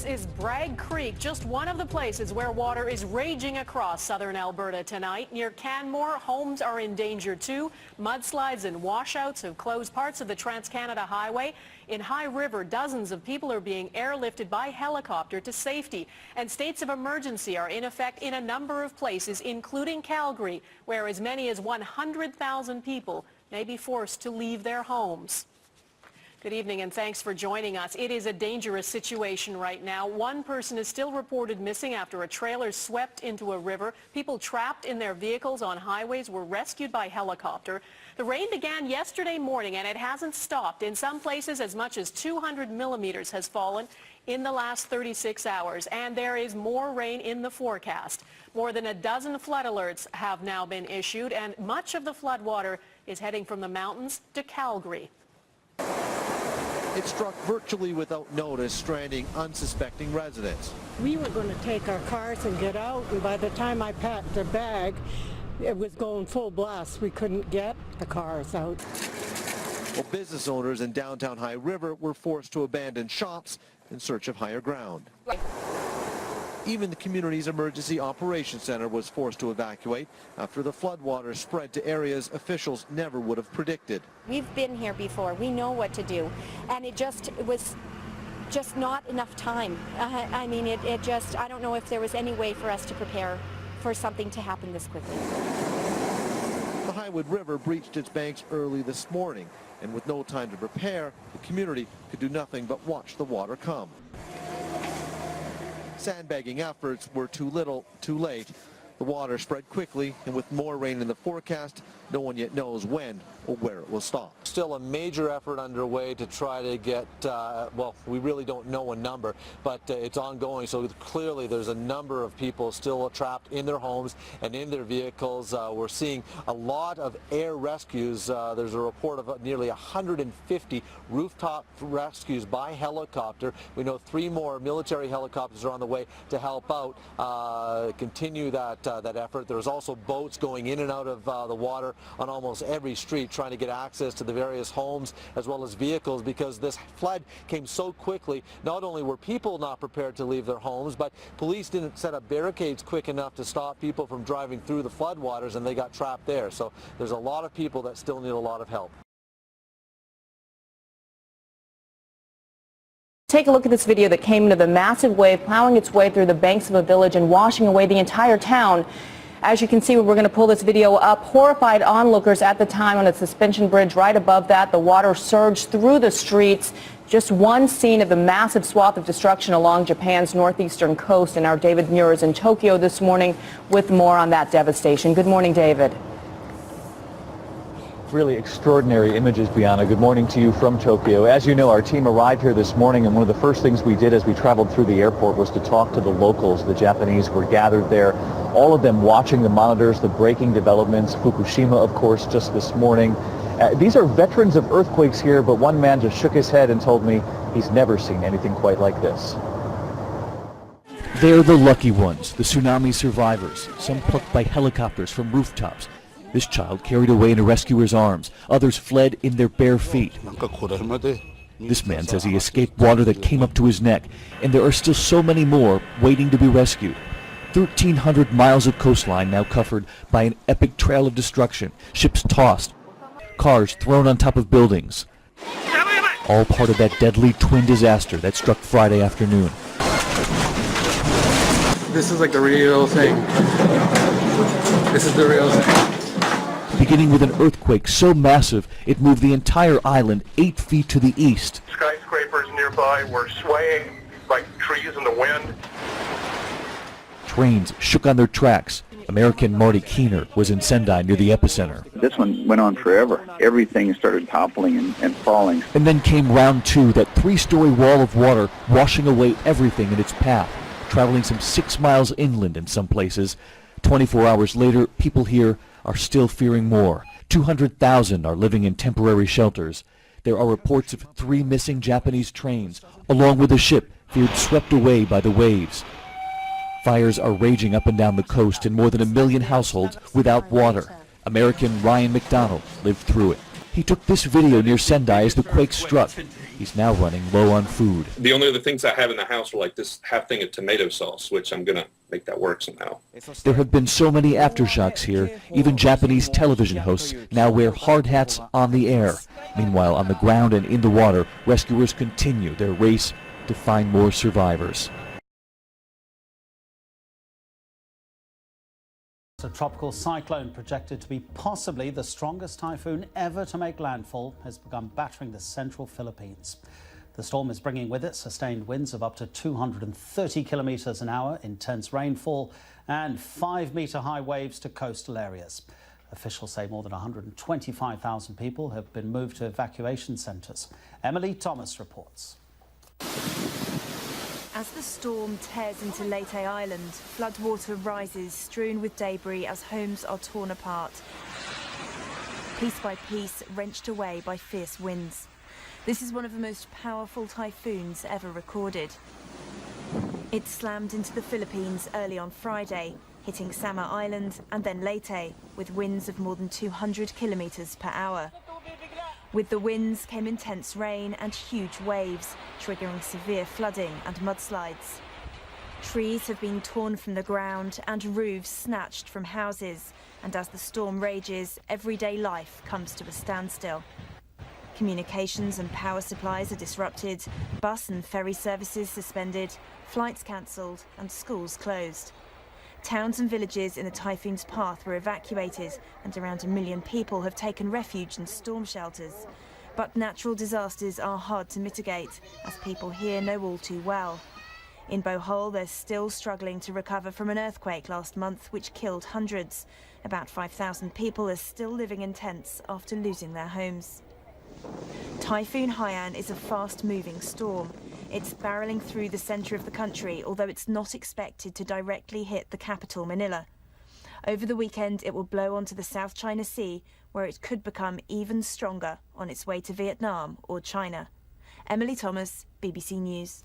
This is Bragg Creek, just one of the places where water is raging across southern Alberta tonight. Near Canmore, homes are in danger too. Mudslides and washouts have closed parts of the Trans-Canada Highway. In High River, dozens of people are being airlifted by helicopter to safety. And states of emergency are in effect in a number of places, including Calgary, where as many as 100,000 people may be forced to leave their homes. Good evening and thanks for joining us. It is a dangerous situation right now. One person is still reported missing after a trailer swept into a river. People trapped in their vehicles on highways were rescued by helicopter. The rain began yesterday morning and it hasn't stopped. In some places, as much as 200 millimeters has fallen in the last 36 hours. And there is more rain in the forecast. More than a dozen flood alerts have now been issued, and much of the floodwater is heading from the mountains to Calgary. It struck virtually without notice, stranding unsuspecting residents. We were going to take our cars and get out, and by the time I packed the bag, it was going full blast. We couldn't get the cars out. Well, business owners in downtown High River were forced to abandon shops in search of higher ground. Even the community's emergency operations center was forced to evacuate after the floodwaters spread to areas officials never would have predicted. We've been here before. We know what to do. And it was just not enough time. I mean, I don't know if there was any way for us to prepare for something to happen this quickly. The Highwood River breached its banks early this morning, and with no time to prepare, the community could do nothing but watch the water come. Sandbagging efforts were too little, too late. The water spread quickly, and with more rain in the forecast, no one yet knows when or where it will stop. Still a major effort underway to try to get, well, we really don't know a number, but it's ongoing, so clearly there's a number of people still trapped in their homes and in their vehicles. We're seeing a lot of air rescues. There's a report of nearly 150 rooftop rescues by helicopter. We know 3 more military helicopters are on the way to help out, continue that effort. There's also boats going in and out of the water on almost every street trying to get access to the various homes as well as vehicles, because this flood came so quickly. Not only were people not prepared to leave their homes, but police didn't set up barricades quick enough to stop people from driving through the floodwaters, and they got trapped there. So there's a lot of people that still need a lot of help. Take a look at this video that came into the massive wave plowing its way through the banks of a village and washing away the entire town. As you can see, we're going to pull this video up. Horrified onlookers at the time on a suspension bridge right above that. The water surged through the streets. Just one scene of the massive swath of destruction along Japan's northeastern coast. And our David Muir is in Tokyo this morning with more on that devastation. Good morning, David. Really extraordinary images, Bianna. Good morning to you from Tokyo. As you know, our team arrived here this morning, and one of the first things we did as we traveled through the airport was to talk to the locals. The Japanese were gathered there, all of them watching the monitors, the breaking developments. Fukushima, of course, just this morning. These are veterans of earthquakes here, but one man just shook his head and told me he's never seen anything quite like this. They're the lucky ones, the tsunami survivors, some plucked by helicopters from rooftops. This child carried away in a rescuer's arms. Others fled in their bare feet. This man says he escaped water that came up to his neck, and there are still so many more waiting to be rescued. 1,300 miles of coastline now covered by an epic trail of destruction. Ships tossed, cars thrown on top of buildings. All part of that deadly twin disaster that struck Friday afternoon. This is like the real thing. This is the real thing. Beginning with an earthquake so massive it moved the entire island 8 feet to the east. Skyscrapers nearby were swaying like trees in the wind. Trains shook on their tracks. American Marty Keener was in Sendai near the epicenter. This one went on forever. Everything started toppling and falling. And then came round 2, that 3-story wall of water washing away everything in its path, traveling some 6 miles inland in some places. 24 hours later, people here are still fearing more. 200,000 are living in temporary shelters. There are reports of 3 missing Japanese trains, along with a ship feared swept away by the waves. Fires are raging up and down the coast, and more than 1 million households without water. American Ryan McDonald lived through it. He took this video near Sendai as the quake struck. He's now running low on food. The only other things I have in the house are like this half thing of tomato sauce, which I'm going to make that work somehow. There have been so many aftershocks here, even Japanese television hosts now wear hard hats on the air. Meanwhile, on the ground and in the water, rescuers continue their race to find more survivors. A tropical cyclone projected to be possibly the strongest typhoon ever to make landfall has begun battering the central Philippines. The storm is bringing with it sustained winds of up to 230 kilometers an hour, intense rainfall and 5-meter high waves to coastal areas. Officials say more than 125,000 people have been moved to evacuation centers. Emily Thomas reports. As the storm tears into Leyte Island, floodwater rises, strewn with debris as homes are torn apart, piece by piece wrenched away by fierce winds. This is one of the most powerful typhoons ever recorded. It slammed into the Philippines early on Friday, hitting Samar Island and then Leyte, with winds of more than 200 kilometers per hour. With the winds came intense rain and huge waves, triggering severe flooding and mudslides. Trees have been torn from the ground and roofs snatched from houses, and as the storm rages, everyday life comes to a standstill. Communications and power supplies are disrupted, bus and ferry services suspended, flights cancelled and schools closed. Towns and villages in the typhoon's path were evacuated, and around 1 million people have taken refuge in storm shelters. But natural disasters are hard to mitigate, as people here know all too well. In Bohol, they're still struggling to recover from an earthquake last month which killed hundreds. About 5,000 people are still living in tents after losing their homes. Typhoon Haiyan is a fast-moving storm. It's barreling through the centre of the country, although it's not expected to directly hit the capital, Manila. Over the weekend, it will blow onto the South China Sea, where it could become even stronger on its way to Vietnam or China. Emily Thomas, BBC News.